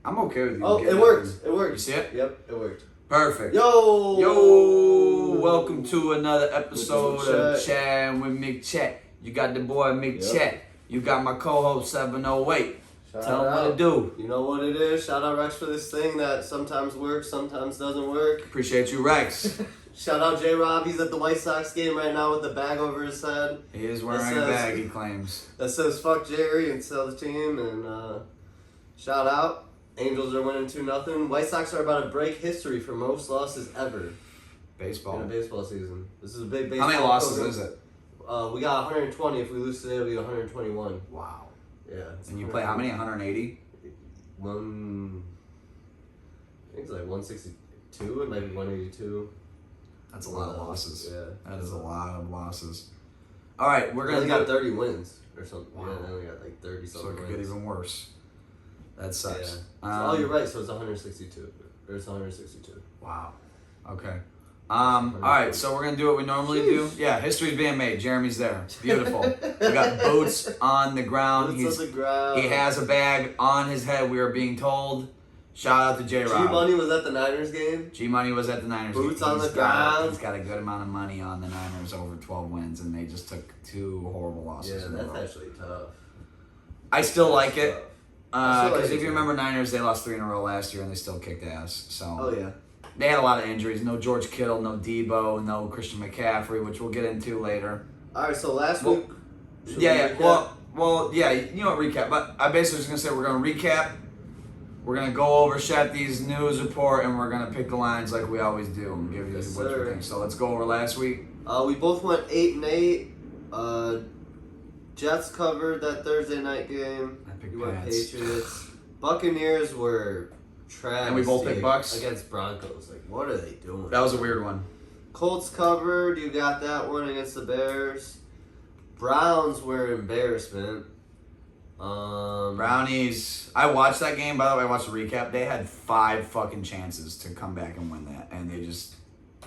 I'm okay with you. Oh, it worked. It worked. You see it? Yep, it worked. Perfect. Yo! Welcome to another episode of MickChat. Chattin with MickChat. You got the boy MickChat. You got my co-host 708. Tell him what to do. You know what it is. Shout out Rex for this thing that sometimes works, sometimes doesn't work. Appreciate you, Rex. Shout out J-Rob. He's at the White Sox game right now with the bag over his head. He is wearing a bag, he claims. That says fuck Jerry and sell the team. And shout out. Angels are winning 2-0. White Sox are about to break history for most losses ever Baseball. in a baseball season. This is a big baseball. How many losses is it? We got 120. If we lose today, it'll be 121. Wow. Yeah. And you play how many? 180? I think it's like 162. It might be 182. That's a lot of losses. Yeah. That is a lot of losses. All right, we're going to got 30 wins or something. Wow. Yeah, they only got like 30 So something it could wins. get even worse. That sucks. Yeah. Oh, you're right. So it's 162. Or it's 162. Wow. Okay. All right, so we're gonna do what we normally do. Yeah, history's being made. Jeremy's there. Beautiful. We got boots on the ground. Boots on the ground. He has a bag on his head. We are being told. Shout out to J-Rob. G-Money was at the Niners game. G-Money was at the Niners game. Boots on the ground. He's got a good amount of money on the Niners over 12 wins, and they just took 2 horrible losses. Yeah, that's actually tough. I still like it. Because if it you remember Niners, they lost 3 in a row last year, and they still kicked ass. So. Oh, yeah. They had a lot of injuries. No George Kittle, no Debo, no Christian McCaffrey, which we'll get into later. All right, so last week. Yeah. Well, yeah. You know what? Recap. But I basically was gonna say we're gonna recap. We're gonna go over Shatty's news report, and we're gonna pick the lines like we always do and give you what you think. So let's go over last week. We both went 8-8. Jets covered that Thursday night game. I picked You went Pats. Patriots. Buccaneers were trash. And we both picked Bucks? Against Broncos. Like, what are they doing? That was a weird one. Colts covered. You got that one against the Bears. Browns were embarrassment. Brownies. I watched that game. By the way, I watched the recap. They had 5 fucking chances to come back and win that, and they just.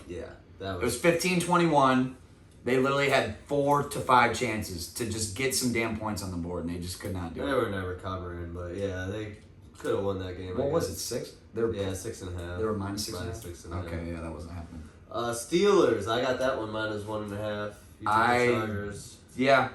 Yeah, that It was 15-21. They literally had 4 to 5 chances to just get some damn points on the board, and they just could not do They it. were never covering, but yeah, they could have won that game. What was it? 6? They were 6.5. They were minus 6. Minus 6.5. Okay, yeah, that wasn't happening. Steelers. I got that one minus 1.5. You took the Chargers. Yeah,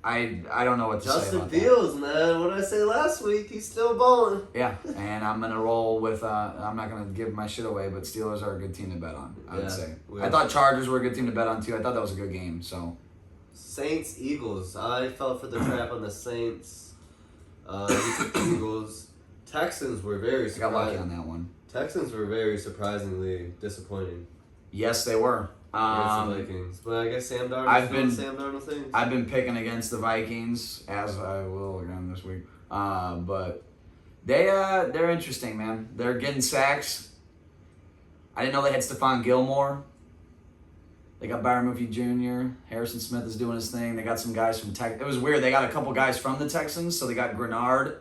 I don't know what to say Justin about Fields, man. What did I say last week? He's still balling. that. Yeah, and I'm gonna roll with. I'm not gonna give my shit away, but Steelers are a good team to bet on. I would say. I thought Chargers were a good team to bet on too. I thought that was a good game. So. Saints, Eagles. I fell for the trap on the Saints. You took the Eagles. Texans were very I got lucky surprising. on that one. Texans were very surprisingly disappointing. Yes, they were. Against the Vikings. But I guess Sam Darnold Sam Darnold things. I've been picking against the Vikings, as I will again this week. But they're interesting, man. They're getting sacks. I didn't know they had Stephon Gilmore. They got Byron Murphy Jr. Harrison Smith is doing his thing. They got some guys from Texas. It was weird. They got a couple guys from the Texans. So they got Grenard.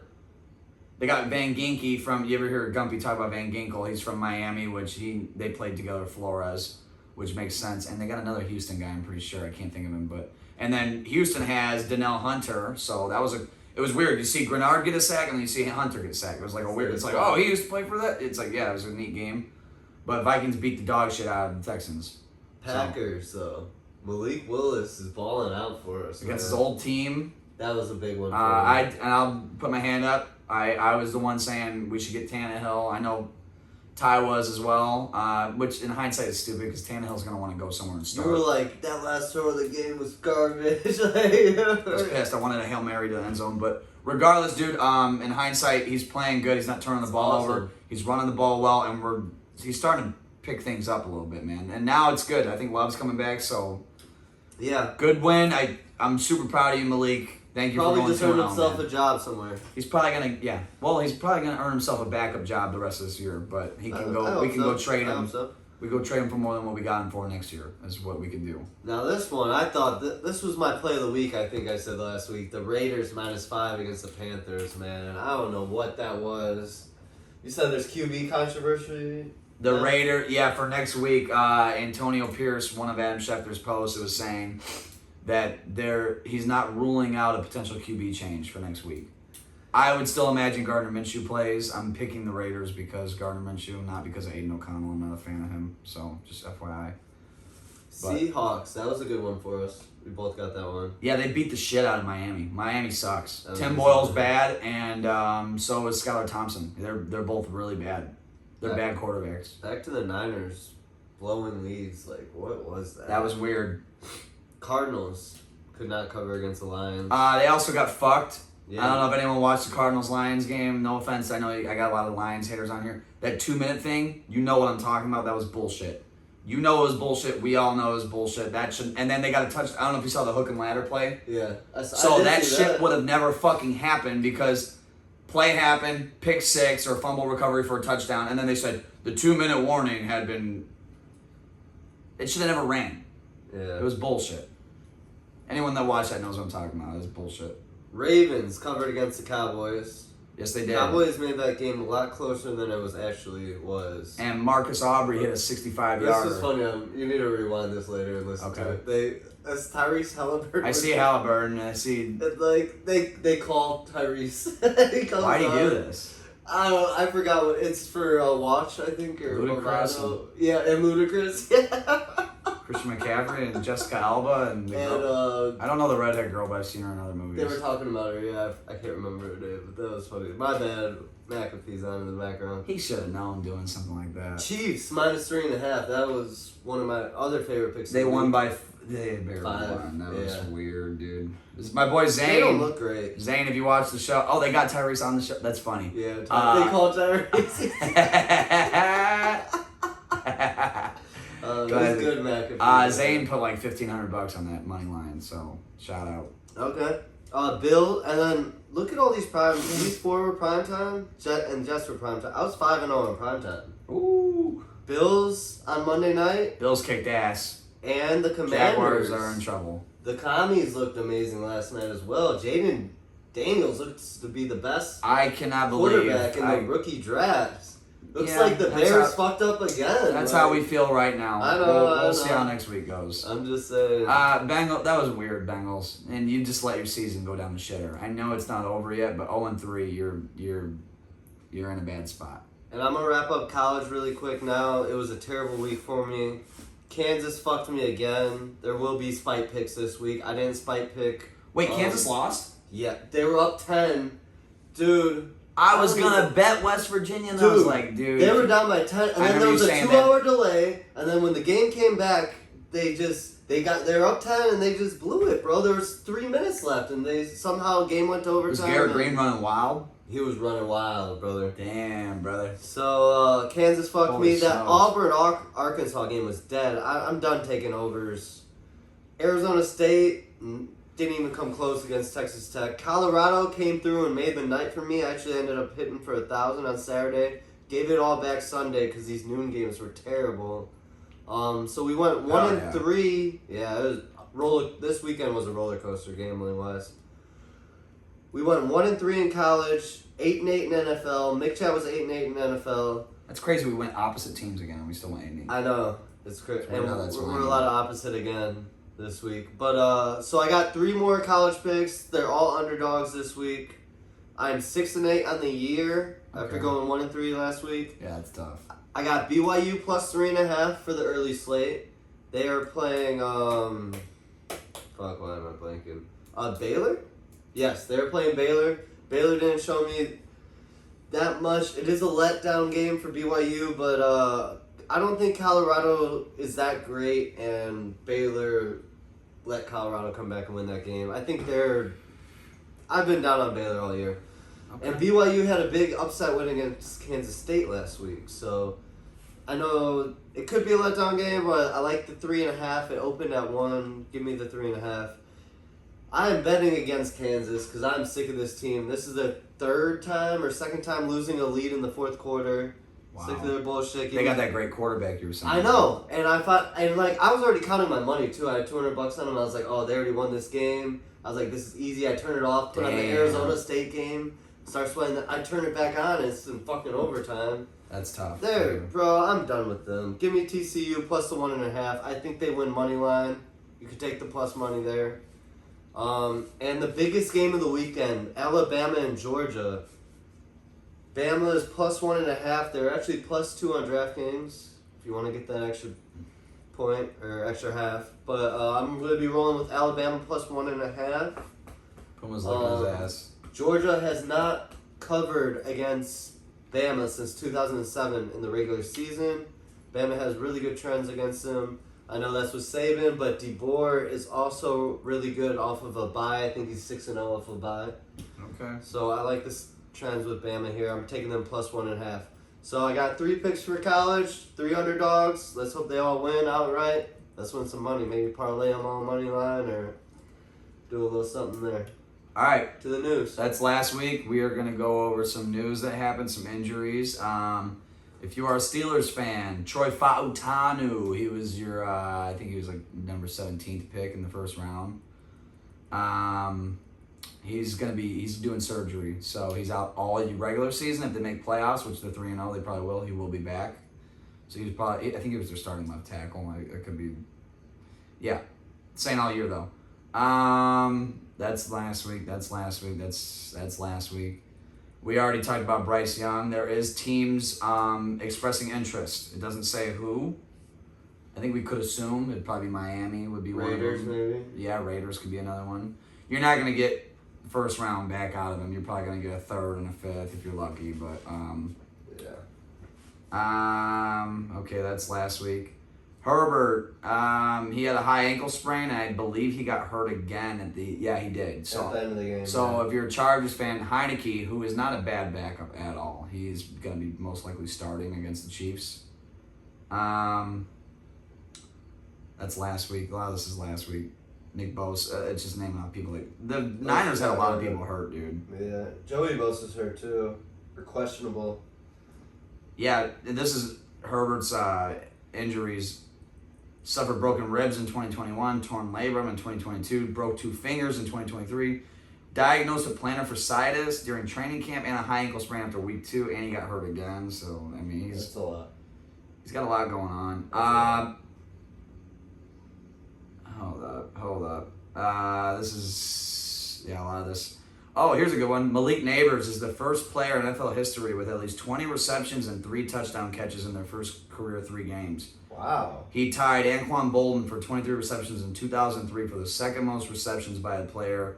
They got Van Ginkel from. You ever hear Gumpy talk about Van Ginkel? He's from Miami, which they played together. Flores. Which makes sense. And they got another Houston guy, I'm pretty sure. I can't think of him. And then Houston has Donnell Hunter. So it was weird. You see Grenard get a sack, and then you see Hunter get a sack. It was like a weird, it's like, oh, he used to play for that? It's like, yeah, it was a neat game. But Vikings beat the dog shit out of the Texans. Packers, though. Malik Willis is balling out for us. Against his old team. That was a big one for I'll put my hand up. I was the one saying we should get Tannehill. I know Ty was as well, which in hindsight is stupid because Tannehill's going to want to go somewhere and start. You were like, that last throw of the game was garbage. I was pissed. I wanted a Hail Mary to the end zone. But regardless, dude, in hindsight, he's playing good. He's not turning the ball over. He's running the ball well, and he's starting to pick things up a little bit, man. And now it's good. I think Love's coming back, so yeah, good win. I'm super proud of you, Malik. Thank you probably for going 2-0. Probably just earned himself a job somewhere. He's probably gonna, well, he's probably gonna earn himself a backup job the rest of this year. But he can go. We can go trade him. We go trade him for more than what we got him for next year. Is what we can do. Now this one, I thought this was my play of the week. I think I said last week. The Raiders -5 against the Panthers. Man, I don't know what that was. You said there's QB controversy. The Raider, for next week, Antonio Pierce, one of Adam Schefter's posts, was saying that he's not ruling out a potential QB change for next week. I would still imagine Gardner Minshew plays. I'm picking the Raiders because Gardner Minshew, not because of Aiden O'Connell. I'm not a fan of him. So, just FYI. But, Seahawks, that was a good one for us. We both got that one. yeah, they beat the shit out of Miami. Miami sucks. That Tim was Boyle's bad. bad, and so is Skylar Thompson. They're both really bad. They're bad quarterbacks. Back to the Niners, blowing leads. Like, what was that? That was weird. Cardinals could not cover against the Lions. They also got fucked. Yeah. I don't know if anyone watched the Cardinals-Lions game. No offense, I know I got a lot of Lions haters on here. That 2-minute thing, you know what I'm talking about. That was bullshit. You know it was bullshit. We all know it was bullshit. And then they got a touch. I don't know if you saw the hook and ladder play. Yeah. So that shit would have never fucking happened because play happened, pick six or fumble recovery for a touchdown, and then they said the 2-minute warning had been. It should have never ran. Yeah. It was bullshit. Anyone that watched that knows what I'm talking about. It was bullshit. Ravens covered against the Cowboys. Yes, they did. Cowboys made that game a lot closer than it was. And Marcus Aubrey hit a 65-yarder. This is funny. You need to rewind this later and listen to it. That's Tyrese Halliburton. I see Halliburton. I see. They call Tyrese. Why do you do this? I don't know. I forgot what it's for. Watch, I think, or Ludacris. Yeah, and Ludacris. Yeah. Christian McCaffrey and Jessica Alba and I don't know the redhead girl, but I've seen her in other movies. They were talking about her. Yeah, I can't remember her name, but that was funny. My bad. McAfee's on in the background. He should have known doing something like that. Chiefs -3.5. That was one of my other favorite picks. They won by. They barely 5. won. That was Yeah. weird, dude. This is my boy Zane. They don't look great. Zane, if you watch the show, they got Tyrese on the show. That's funny. Yeah, they call Tyrese. That's good, McAfee. Zane put like $1,500 on that money line, so shout out. Okay. Bill, and then look at all these prime. These 4 were prime time, Jets were prime time. I was 5-0 in prime time. Ooh. Bills on Monday night. Bills kicked ass. And the Commanders. Jaguars are in trouble. The Commies looked amazing last night as well. Jaden Daniels looks to be the best I cannot believe quarterback in the rookie draft. Looks Yeah, like the Bears fucked up again. That's how we feel right now. I know. We'll see how next week goes. I'm just saying. That was weird, Bengals, and you just let your season go down the shitter. I know it's not over yet, but 0-3, you're in a bad spot. And I'm gonna wrap up college really quick now. It was a terrible week for me. Kansas fucked me again. There will be spite picks this week. I didn't spite pick. Wait, Kansas lost? Yeah, they were up 10, dude. I was gonna bet West Virginia, and I was like, dude. They were down by 10, and then there was a 2-hour delay, and then when the game came back, they were up 10, and they just blew it, bro. There was 3 minutes left, and somehow game went to overtime. Was Garrett Green running wild? He was running wild, brother. Damn, brother. So Kansas fucked Holy me. That smokes. Auburn-Arkansas game was dead. I'm done taking overs. Arizona State didn't even come close against Texas Tech. Colorado came through and made the night for me. I actually ended up hitting for 1,000 on Saturday. Gave it all back Sunday because these noon games were terrible. So we went 1-3. Yeah, it was this weekend was a roller coaster gambling wise. We went 1-3 in college, 8-8 in NFL. MickChat was 8-8 in NFL. That's crazy. We went opposite teams again, and we still went 8-8. I know, it's crazy, and that's we're a lot of opposite again this week. But so I got 3 more college picks. They're all underdogs this week. I'm 6-8 on the year after going 1-3 last week. Yeah, that's tough. I got BYU plus 3.5 for the early slate. They are playing why am I blanking? Baylor? Yes, they're playing Baylor. Baylor didn't show me that much. It is a letdown game for BYU, but I don't think Colorado is that great, and Baylor let Colorado come back and win that game. I think I've been down on Baylor all year. Okay. And BYU had a big upset win against Kansas State last week, so I know it could be a letdown game, but I like the 3.5. It opened at 1. Give me the 3.5. I am betting against Kansas because I'm sick of this team. This is the second time losing a lead in the fourth quarter. Wow. Sick of their bullshit. They got that great quarterback you were saying. I know, and I was already counting my money too. I had $200 on them. I was like, oh, they already won this game. I was like, this is easy. I turn it off, put on the Arizona State game, start sweating. I turn it back on. It's in fucking overtime. That's tough. There, bro. I'm done with them. Give me TCU plus the 1.5. I think they win money line. You could take the plus money there. And the biggest game of the weekend, Alabama and Georgia. Bama is plus 1.5. They're actually plus 2 on DraftKings if you want to get that extra point or extra half. But I'm going to be rolling with Alabama plus 1.5. Puma's looking his ass. Georgia has not covered against Bama since 2007 in the regular season. Bama has really good trends against them. I know that's with Saban, but DeBoer is also really good off of a bye. I think he's 6-0 off a bye. Okay. So I like this trends with Bama here. I'm taking them plus 1.5. So I got 3 picks for college, 3 underdogs. Let's hope they all win outright. Let's win some money. Maybe parlay them on money line or do a little something there. All right. To the news. That's last week. We are going to go over some news that happened, some injuries. If you are a Steelers fan, Troy Fautanu, he was your, I think he was like number 17th pick in the first round. He's doing surgery, so he's out all regular season. If they make playoffs, which they're 3-0, they probably will. He will be back. So he's probably, I think he was their starting left tackle. It could be, yeah, saying all year though. That's last week. That's last week. We already talked about Bryce Young. There is teams expressing interest. It doesn't say who. I think we could assume it'd probably be Miami would be Raiders, one of them. maybe. Yeah, Raiders could be another one. You're not gonna get first round back out of them. You're probably gonna get a third and a fifth if you're lucky. But okay, that's last week. Herbert, he had a high ankle sprain, and I believe he got hurt again at the. Yeah, he did. So at the end of the game. So if you're a Chargers fan, Heineke, who is not a bad backup at all, he's gonna be most likely starting against the Chiefs. That's last week. A lot of this is last week. Nick Bosa, it's just naming off people. Like the Niners had a lot of people hurt, dude. Yeah, Joey Bosa's hurt too, or questionable. Yeah, this is Herbert's injuries. Suffered broken ribs in 2021, torn labrum in 2022, broke 2 fingers in 2023, diagnosed with plantar fasciitis during training camp, and a high ankle sprain after week 2, and he got hurt again. So I mean, That's a lot. He's got a lot going on. Hold up. This is a lot of this. Oh, here's a good one. Malik Neighbors is the first player in NFL history with at least 20 receptions and 3 touchdown catches in their first career 3 games. Wow. He tied Anquan Bolden for 23 receptions in 2003 for the second most receptions by a player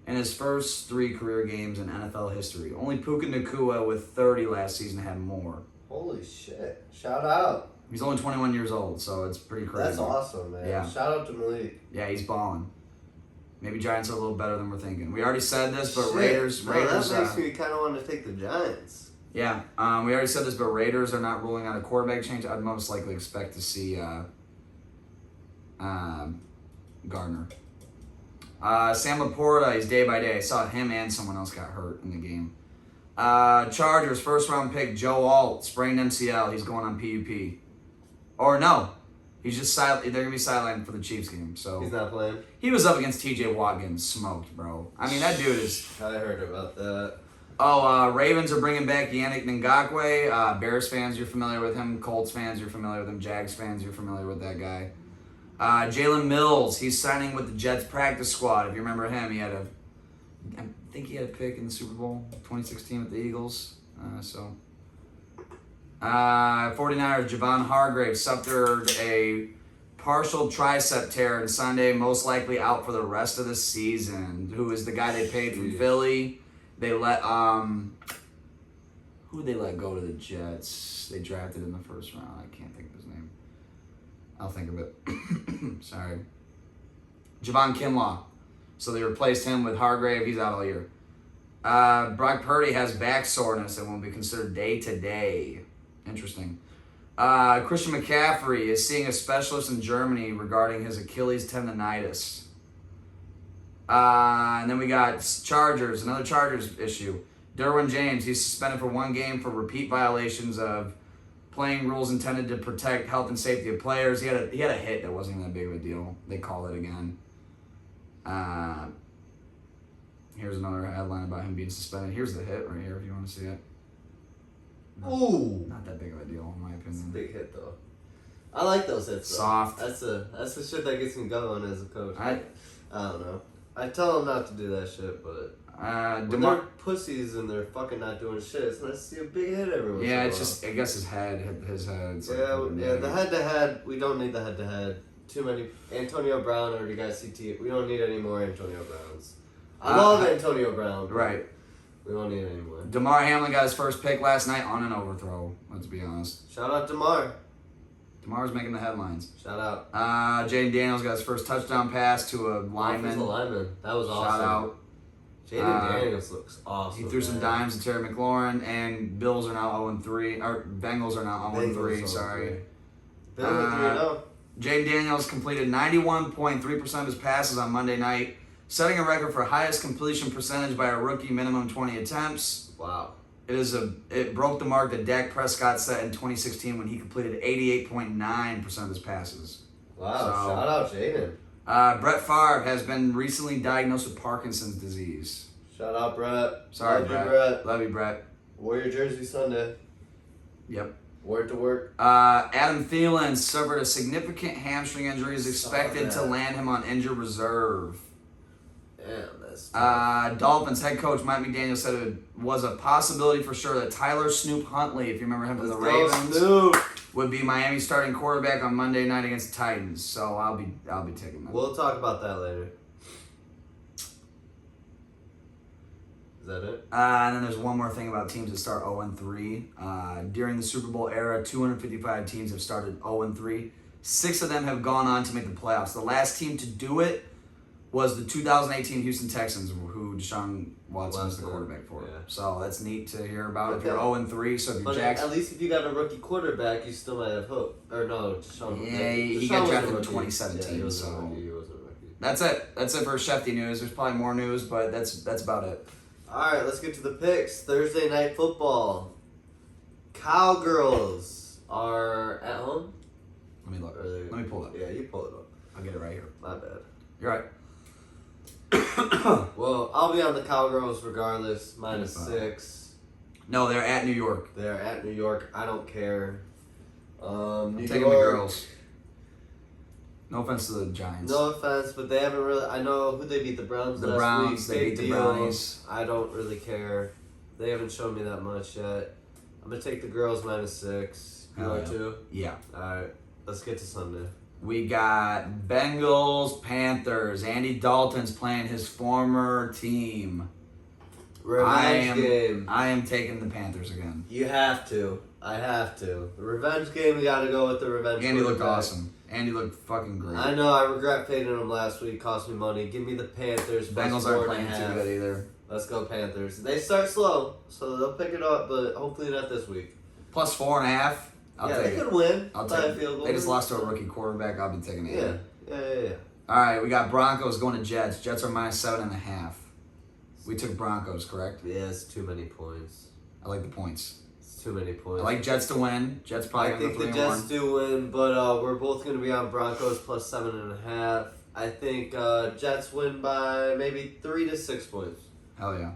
in his first 3 career games in NFL history. Only Puka Nacua with 30 last season had more. Holy shit. Shout out. He's only 21 years old, so it's pretty crazy. That's awesome, man. Yeah. Shout out to Malik. Yeah, he's balling. Maybe Giants are a little better than we're thinking. We already said this, but Shit. Raiders. That makes me kind of want to take the Giants. Yeah, we already said this, but Raiders are not ruling out a quarterback change. I'd most likely expect to see Gardner. Sam Laporta, he's day by day. I saw him and someone else got hurt in the game. Chargers, first round pick, Joe Alt, sprained MCL. He's going on PUP. Or no, he's just they're going to be sidelined for the Chiefs game. So he's not playing? He was up against TJ Watt getting smoked, bro. I mean, that dude is... I heard about that. Ravens are bringing back Yannick Ngakoue. Bears fans, you're familiar with him. Colts fans, you're familiar with him. Jags fans, you're familiar with that guy. Jalen Mills, he's signing with the Jets practice squad. If you remember him, I think he had a pick in the Super Bowl 2016 with the Eagles. 49ers, Javon Hargrave suffered a partial tricep tear on Sunday, most likely out for the rest of the season. Who is the guy they paid from Philly? They let who did they let go to the Jets? They drafted in the first round. I can't think of his name. I'll think of it. Sorry. Javon Kinlaw. So they replaced him with Hargrave. He's out all year. Brock Purdy has back soreness and will be considered day-to-day. Interesting. Christian McCaffrey is seeing a specialist in Germany regarding his Achilles tendonitis. And then we got Chargers, another Chargers issue. Derwin James, he's suspended for 1 game for repeat violations of playing rules intended to protect health and safety of players. He had a hit that wasn't even that big of a deal. They called it again. Here's another headline about him being suspended. Here's the hit right here if you want to see it. Ooh. Not that big of a deal in my opinion. It's a big hit though. I like those hits though. Soft. That's the shit that gets me going as a coach. I don't know. I tell them not to do that shit, but when they're pussies and they're fucking not doing shit, it's nice to see a big hit every once in a while. it's just, I guess his head. The head-to-head, we don't need the head-to-head. Too many. Antonio Brown already got CT. We don't need any more Antonio Browns. I love Antonio Brown. Right. We don't need any more. DeMar Hamlin got his first pick last night on an overthrow, let's be honest. Shout out DeMar. DeMar's making the headlines. Shout out. Jaden Daniels got his first touchdown pass to a lineman. Offensive lineman. That was awesome. Shout out. Jaden Daniels looks awesome. He threw some dimes to Terry McLaurin, and Bills are now 0-3. Or Bengals are now 0-3, sorry. Bill 3-0. Jaden Daniels completed 91.3% of his passes on Monday night, setting a record for highest completion percentage by a rookie, minimum 20 attempts. Wow. It broke the mark that Dak Prescott set in 2016 when he completed 88.9% of his passes. Wow, shout out Jaden. Brett Favre has been recently diagnosed with Parkinson's disease. Shout out Brett. Sorry, Love Brett. you, Brett. Love you, Brett. Wear your jersey Sunday. Yep. Word to work. Adam Thielen suffered a significant hamstring injury, is expected to land him on injured reserve. Damn, that's Dolphins head coach Mike McDaniel said it was a possibility for sure that Tyler Snoop Huntley, if you remember him from the Ravens, would be Miami's starting quarterback on Monday night against the Titans. So I'll be taking that. We'll talk about that later. Is that it? And then there's one more thing about teams that start 0-3. During the Super Bowl era, 255 teams have started 0-3. 6 of them have gone on to make the playoffs. The last team to do it was the 2018 Houston Texans, who Deshaun Watson was the quarterback for. Yeah. So that's neat to hear about. If you're 0-3, so if you're Jackson, at least if you got a rookie quarterback, you still might have hope. Or no, Deshaun. Yeah, he got drafted in 2017. Yeah, he wasn't so a rookie. He wasn't a rookie. That's it. That's it for Shefty news. There's probably more news, but that's about it. All right, let's get to the picks. Thursday night football. Cowgirls are at home. Let me look. Let me pull it up. Yeah, you pull it up. I'll get it right here. My bad. You're right. Well, I'll be on the Cowgirls regardless. -6. No, they're at New York. They're at New York. I don't care. I'm New taking York. the girls. No offense to the Giants. No offense, but they haven't really. I know who they beat. The Browns. The last Browns. week. They beat the Brownies. I don't really care. They haven't shown me that much yet. I'm gonna take the girls -6. You are too. Yeah. All right. Let's get to Sunday. We got Bengals, Panthers. Andy Dalton's playing his former team. Revenge game. I am taking the Panthers again. You have to. I have to. The revenge game, we got to go with the revenge game. Andy looked awesome. Andy looked fucking great. I know. I regret fading him last week. Cost me money. Give me the Panthers. Bengals aren't playing too good either. Let's go Panthers. They start slow, so they'll pick it up, but hopefully not this week. Plus 4.5. I'll take they it. could win. I'll take it. They just lost to a rookie quarterback. I'll be taking it. Yeah. All right, we got Broncos going to Jets. Jets are -7.5. We took Broncos, correct? Yeah, it's too many points. I like the points. It's too many points. I like Jets to win. Jets probably I going to think the Jets do win, but we're both going to be on Broncos plus 7.5. I think Jets win by maybe 3 to 6 points. Hell yeah.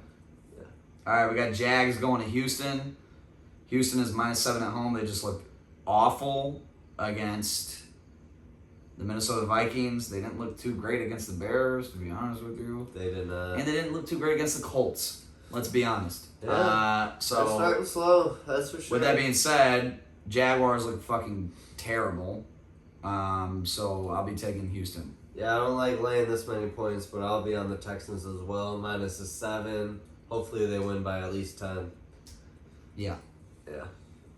All right, we got Jags going to Houston. Houston is -7 at home. They just look awful against the Minnesota Vikings. They didn't look too great against the Bears, to be honest with you. They did not. And they didn't look too great against the Colts. Let's be honest. Yeah. So they're starting slow, that's for sure. With that being said, Jaguars look fucking terrible. So I'll be taking Houston. Yeah, I don't like laying this many points, but I'll be on the Texans as well. -7. Hopefully they win by at least 10. Yeah. Yeah.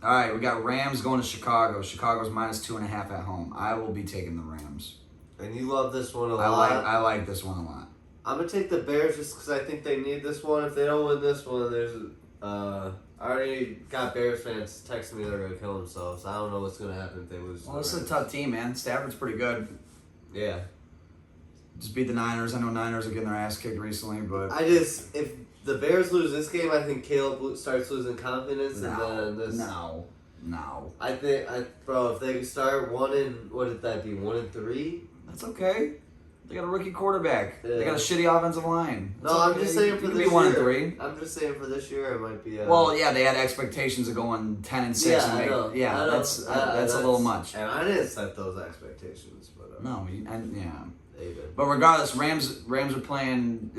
All right, we got Rams going to Chicago. Chicago's -2.5 at home. I will be taking the Rams. And you love this one a lot. I like this one a lot. I'm going to take the Bears just because I think they need this one. If they don't win this one, there's... I already got Bears fans texting me they're going to kill themselves. I don't know what's going to happen if they lose. Well, this is a tough team, man. Stafford's pretty good. Yeah. Just beat the Niners. I know Niners are getting their ass kicked recently, but... If the Bears lose this game, I think Caleb starts losing confidence. No. And then this... No. I think, bro, if they start 1 and... What did that be? 1-3? That's okay. They got a rookie quarterback. Yeah. They got a shitty offensive line. No, I'm just saying for you this be 1 year. and 3. I'm just saying for this year, it might be. Well, yeah, they had expectations of going 10 and 6. Yeah, and I know. Yeah, I know. that's a little much. And I didn't set those expectations, but No, yeah. they did. But regardless, Rams are playing.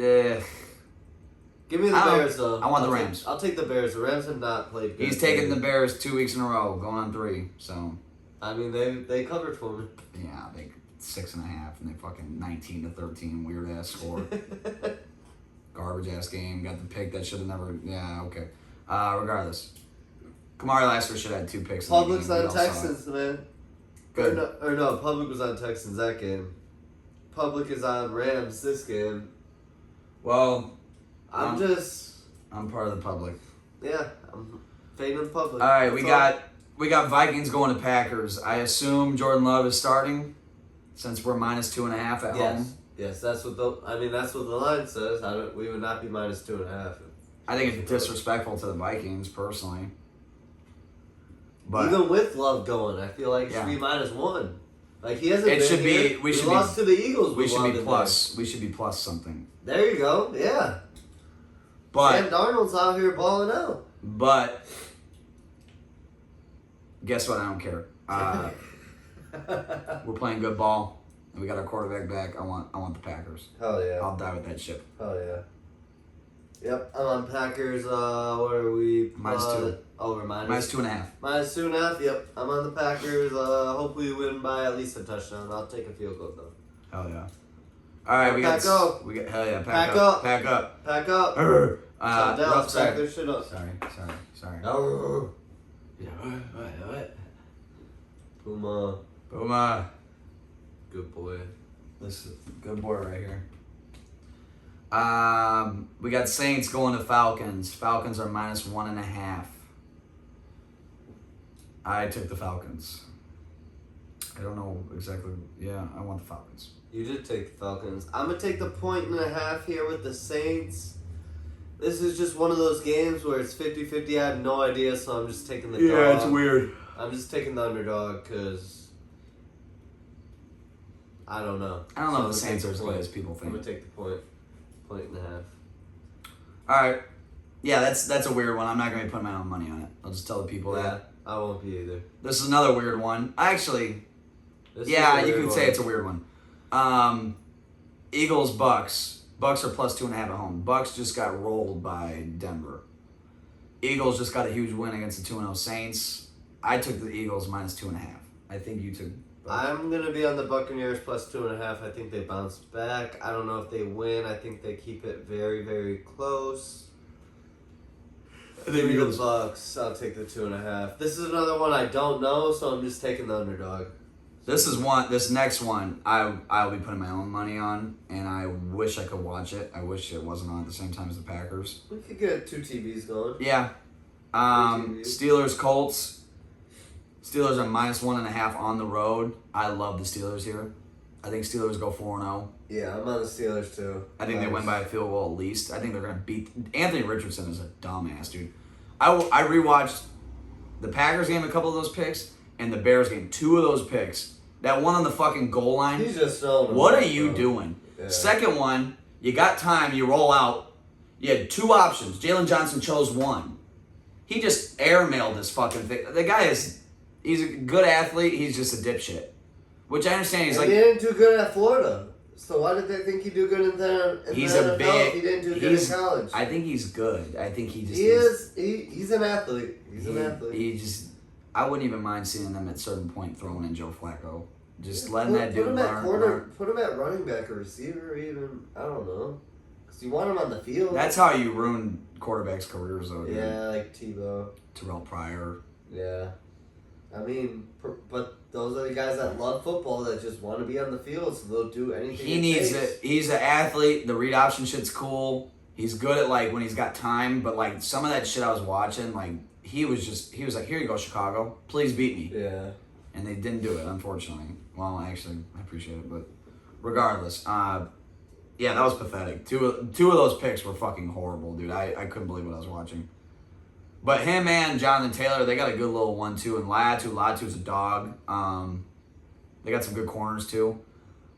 Give me the Bears, though. I want the Rams. I'll take the Bears. The Rams have not played good. He's taking the Bears 2 weeks in a row, going on 3. So. I mean, they covered for me. Yeah, they 6.5, and they fucking 19-13, weird ass score. Garbage ass game. Got the pick that should have never. Yeah, okay. Regardless, Kamari Lassiter should have had 2 picks. Public's in the game. on Texans, man. Good. Or no, Public was on Texans that game. Public is on Rams this game. Well, I'm part of the public. Yeah, I'm fading the Public. All right, we got Vikings going to Packers. I assume Jordan Love is starting, since we're -2.5 at home. Yes, that's what the line says. We would not be -2.5. I think it's disrespectful to the Vikings personally. But even with Love going, I feel like it should be -1. Like he hasn't. It should be. We should lost to the Eagles. We should be plus. We should be plus something. There you go. Yeah. But Sam Darnold's out here balling out. But guess what? I don't care. We're playing good ball, and we got our quarterback back. I want the Packers. Hell yeah. I'll die with that ship. Hell yeah. Yep, I'm on Packers. What are we? -2. Oh, we're -2.5. -2.5. Yep, I'm on the Packers. Hopefully we win by at least a touchdown. I'll take a field goal though. Hell yeah. All right, we Pack got. up. We got. Hell yeah. Pack up. Pack up. Pack up. Rough pack their shit up. Sorry. No. Yeah. What? Puma. Boom. Good boy. This is good boy right here. We got Saints going to Falcons. Falcons are -1.5. I took the Falcons. I don't know exactly. Yeah, I want the Falcons. You did take the Falcons. I'm going to take the 1.5 here with the Saints. This is just one of those games where it's 50-50. I have no idea, so I'm just taking the dog. Yeah, it's weird. I'm just taking the underdog because I don't know. I don't know if the Saints are as good as people I'm think. going to take the 1.5. All right. Yeah, that's a weird one. I'm not going to be putting my own money on it. I'll just tell the people that. I won't be either. This is another weird one. Actually, This yeah, you could say it's a weird one. Eagles, Bucks. Bucks are +2.5 at home. Bucks just got rolled by Denver. Eagles just got a huge win against the 2-0 Saints. I took the Eagles -2.5. I think you took Bucks. I'm going to be on the Buccaneers +2.5. I think they bounce back. I don't know if they win. I think they keep it very, very close. Give me the Bucks. I'll take the 2.5. This is another one I don't know, so I'm just taking the underdog. This next one, I'll be putting my own money on, and I wish I could watch it. I wish it wasn't on at the same time as the Packers. We could get 2 TVs going. Yeah. Steelers, Colts. Steelers are -1.5 on the road. I love the Steelers here. I think Steelers go 4-0. Yeah, I'm on the Steelers too. I think they win by a field goal at least. I think they're going to beat... Anthony Richardson is a dumbass, dude. I rewatched the Packers game, a couple of those picks, and the Bears game, 2 of those picks. That one on the fucking goal line. He's just throwing. What are you doing? Yeah. Second one, you got time, you roll out. You had 2 options. Jalen Johnson chose one. He just airmailed this fucking thing. The guy he's a good athlete. He's just a dipshit. Which I understand. He's and like... he didn't do good at Florida. So why did they think he'd do good in the He's NFL a big... if he didn't do good in college? I think he's good. I think he just... He's an athlete. He's an athlete. He just... I wouldn't even mind seeing them at a certain point throwing in Joe Flacco. Just letting that dude learn. Put him at running back or receiver even. I don't know. Because you want him on the field. That's how you ruin quarterbacks' careers, though. Dude. Yeah, like Tebow. Terrell Pryor. Yeah. I mean, but those are the guys that love football that just want to be on the field, so they'll do anything. He needs it. He's an athlete. The read option shit's cool. He's good at like when he's got time, but like some of that shit I was watching, like he was like, here you go, Chicago, please beat me. Yeah. And they didn't do it, unfortunately. Well, actually, I appreciate it, but regardless, yeah, that was pathetic. Two of those picks were fucking horrible, dude. I couldn't believe what I was watching. But him and Jonathan Taylor, they got a good little 1-2. And Latu's a dog. They got some good corners, too.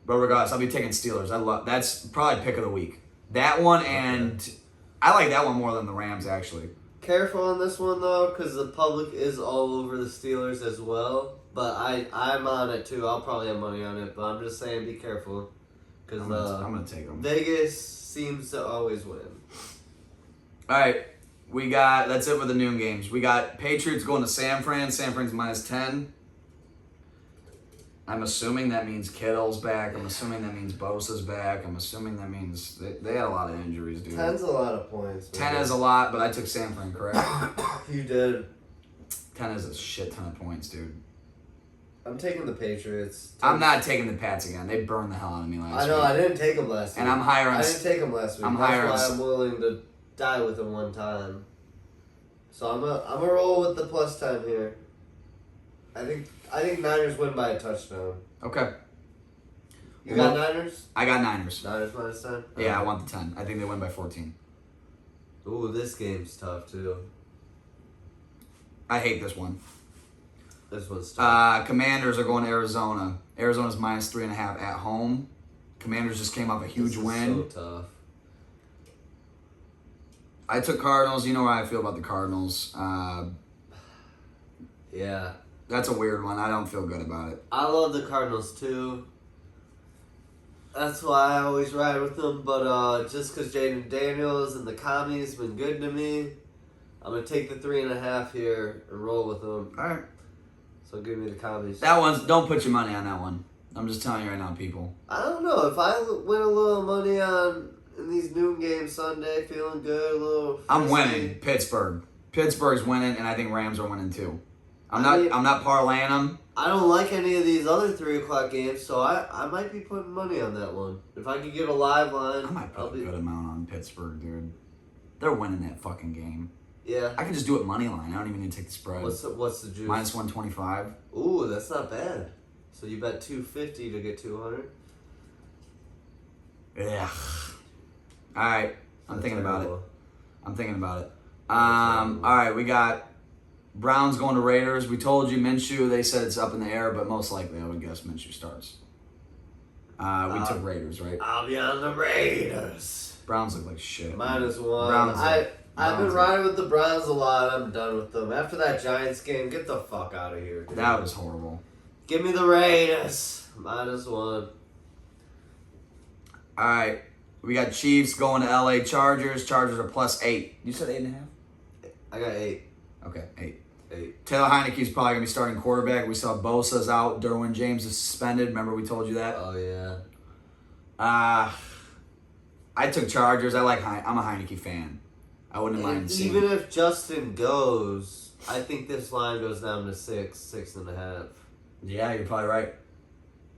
But regardless, I'll be taking Steelers. That's probably pick of the week. That one, and I like that one more than the Rams, actually. Careful on this one, though, because the public is all over the Steelers as well. But I'm on it, too. I'll probably have money on it. But I'm just saying, be careful. Because I'm going to take them. Vegas seems to always win. All right. That's it for the noon games. We got Patriots going to San Fran. San Fran's -10. I'm assuming that means Kittle's back. I'm assuming that means Bosa's back. I'm assuming that means they had a lot of injuries, dude. 10's a lot of points. 10 is a lot, but I took San Fran, correct? You did. 10 is a shit ton of points, dude. I'm taking the Patriots. I'm not taking the Pats again. They burned the hell out of me last week. I know, I didn't take them last week. And I'm higher on... I didn't take them last week. That's why I'm willing to die with them one time. So I'm a roll with the +10 here. I think Niners win by a touchdown. Okay. You got Niners? I got Niners. Niners -10? Yeah, I want the 10. I think they win by 14. Ooh, this game's tough, too. I hate this one. This one's tough. Commanders are going to Arizona. Arizona's -3.5 at home. Commanders just came off a huge win. So tough. I took Cardinals. You know how I feel about the Cardinals. Yeah. That's a weird one. I don't feel good about it. I love the Cardinals, too. That's why I always ride with them. But just because Jaden Daniels and the commies been good to me, I'm going to take the 3.5 here and roll with them. All right. So give me the commies. That one's... Don't put your money on that one. I'm just telling you right now, people. I don't know. If I win a little money on in these noon games Sunday, feeling good, a little... I'm winning. Pittsburgh. Pittsburgh's winning, and I think Rams are winning, too. I'm not parlaying them. I don't like any of these other 3 o'clock games, so I might be putting money on that one. If I could get a live line, I might put a good amount on Pittsburgh, dude. They're winning that fucking game. Yeah. I could just do it money line. I don't even need to take the spread. What's the juice? -125. Ooh, that's not bad. So you bet $250 to get 200. Yeah. All right. I'm thinking about it. All right, we got Browns going to Raiders. We told you Minshew. They said it's up in the air, but most likely I would guess Minshew starts. We took Raiders, right? I'll be on the Raiders. Browns look like shit. -1. I've been riding with the Browns a lot. I'm done with them. After that Giants game, get the fuck out of here, dude. That was horrible. Give me the Raiders. -1. All right. We got Chiefs going to LA Chargers. Chargers are +8. You said 8.5? I got 8. Okay, 8. 8. Taylor Heineke's probably going to be starting quarterback. We saw Bosa's out. Derwin James is suspended. Remember we told you that? Oh, yeah. I took Chargers. I'm a Heineke fan. I wouldn't mind seeing. Even if Justin goes, I think this line goes down to 6.5. Yeah, you're probably right.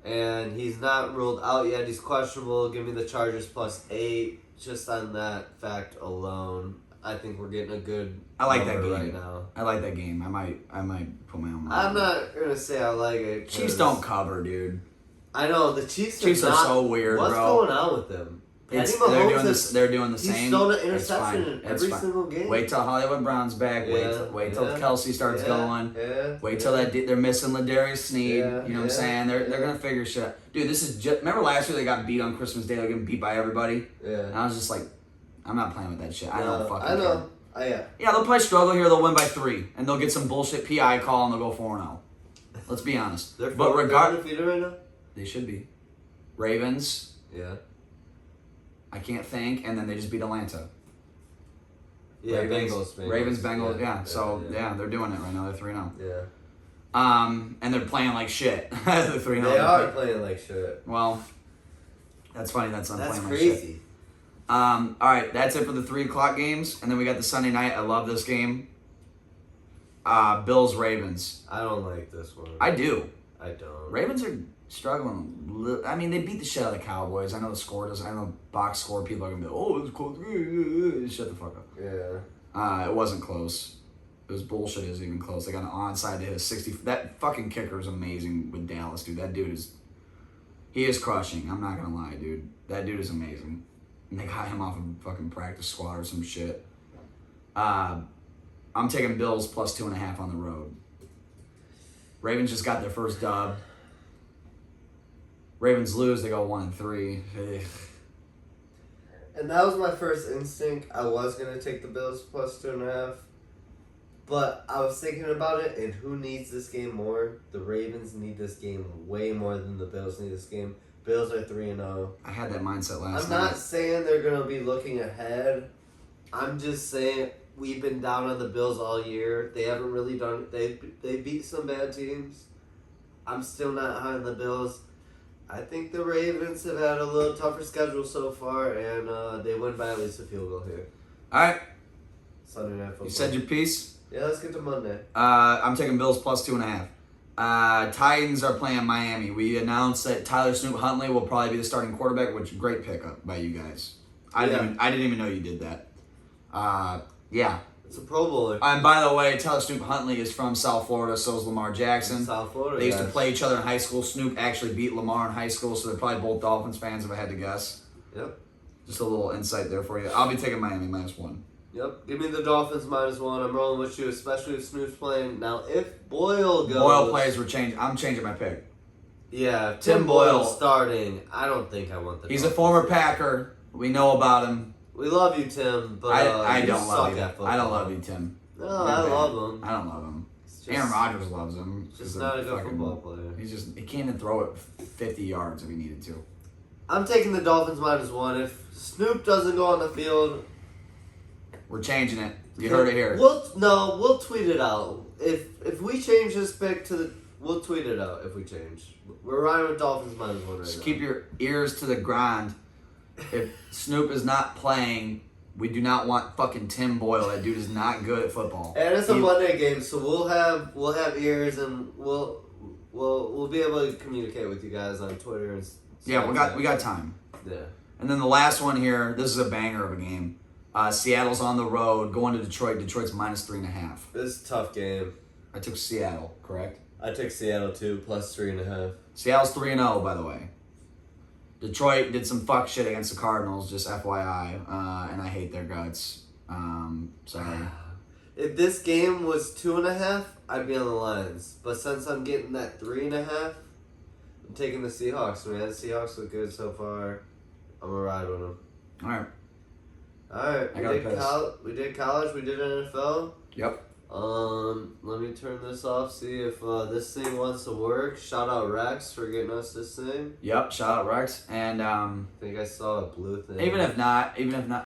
And he's not ruled out yet. He's questionable. Give me the Chargers +8. Just on that fact alone, I think we're getting a good. I like that game right now. I like that game. I might put my own money. I'm not gonna say I like it. Chiefs don't cover, dude. I know the Chiefs are so weird, what's bro. What's going on with them? They're doing the same. He's thrown an interception in every single game. Wait till Hollywood Brown's back. Wait till Kelsey starts going. Wait till they're missing Ladarius Sneed. You know what I'm saying? They're gonna figure shit out. Dude, this is just. Remember last year they got beat on Christmas Day? They got beat by everybody. Yeah. And I was just like, I'm not playing with that shit. I don't fucking. I know. Yeah, they'll probably struggle here. They'll win by 3, and they'll get some bullshit PI call, and they'll go 4-0. Let's be honest. They're undefeated right now. They should be. Ravens. Yeah. I can't think, and then they just beat Atlanta. Yeah, Bengals. Ravens, Bengals, yeah. So, they're doing it right now. They're 3-0. Yeah. And they're playing like shit. They're 3-0. They are playing like shit. Well, that's funny. That's playing like crazy. Shit. All right, that's it for the 3 o'clock games. And then we got the Sunday night. I love this game. Bills, Ravens. I don't like this one. I do. I don't. Ravens are struggling. I mean, they beat the shit out of the Cowboys. I know the score doesn't. I know box score. People are gonna be like, oh, it was close. Shut the fuck up. Yeah. It wasn't close. It was bullshit. It was even close. They got an onside to hit a 60. That fucking kicker is amazing with Dallas, dude. That dude is. He is crushing. I'm not gonna lie, dude. That dude is amazing. And they got him off of fucking practice squad or some shit. I'm taking Bills +2.5 on the road. Ravens just got their first dub. Ravens lose, they go 1-3. Ugh. And that was my first instinct. I was going to take the Bills plus 2.5. But I was thinking about it, and who needs this game more? The Ravens need this game way more than the Bills need this game. Bills are 3-0. I had that mindset last I'm night. not saying they're going to be looking ahead. I'm just saying we've been down on the Bills all year. They haven't really done it. They beat some bad teams. I'm still not high on the Bills. I think the Ravens have had a little tougher schedule so far, and they win by at least a field goal here. All right. Sunday Night Football. You said your piece? Yeah, let's get to Monday. I'm taking Bills plus 2.5. Titans are playing Miami. We announced that Tyler Snoop Huntley will probably be the starting quarterback, which great pickup by you guys. I didn't even know you did that. Yeah. It's a Pro Bowler. And by the way, Tyler Snoop Huntley is from South Florida, so is Lamar Jackson. South Florida. They used to play each other in high school. Snoop actually beat Lamar in high school, so they're probably both Dolphins fans if I had to guess. Yep. Just a little insight there for you. I'll be taking Miami -1. Yep. Give me the Dolphins -1. I'm rolling with you, especially if Snoop's playing. Now, if Boyle goes... Boyle plays, I'm changing my pick. Yeah, Tim Tim Boyle. Boyle starting. I don't think I want the He's a Dolphins. former Packer. We know about him. We love you, Tim, but I you don't love suck you. at football. I don't love you, Tim. No, You're I bad. love him. I don't love him. Just- Aaron Rodgers loves him. Just He's not a good fucking- football player. He can't even throw it 50 yards if he needed to. I'm taking the Dolphins -1. If Snoop doesn't go on the field, We're changing it. You heard it here. We'll tweet it out. If we change this pick to the, we'll tweet it out if we change. We're riding with Dolphins -1 right Just now. keep your ears to the ground. If Snoop is not playing, we do not want fucking Tim Boyle. That dude is not good at football. And it's a Monday game, so we'll have ears, and we'll be able to communicate with you guys on Twitter and stuff. Yeah, we got time. Yeah. And then the last one here. This is a banger of a game. Seattle's on the road going to Detroit. Detroit's -3.5. This is a tough game. I took Seattle, correct? I took Seattle too, +3.5. Seattle's 3-0, by the way. Detroit did some fuck shit against the Cardinals, just FYI, and I hate their guts. Sorry. If this game was 2.5, I'd be on the Lions. But since I'm getting that 3.5, I'm taking the Seahawks, man. The Seahawks look good so far. I'm gonna ride with them. All right. Alright, I got a piss. we did college, we did NFL. Yep. Let me turn this off, see if this thing wants to work. Shout out Rex for getting us this thing. Yep. Shout out Rex. And I think I saw a blue thing. even if not,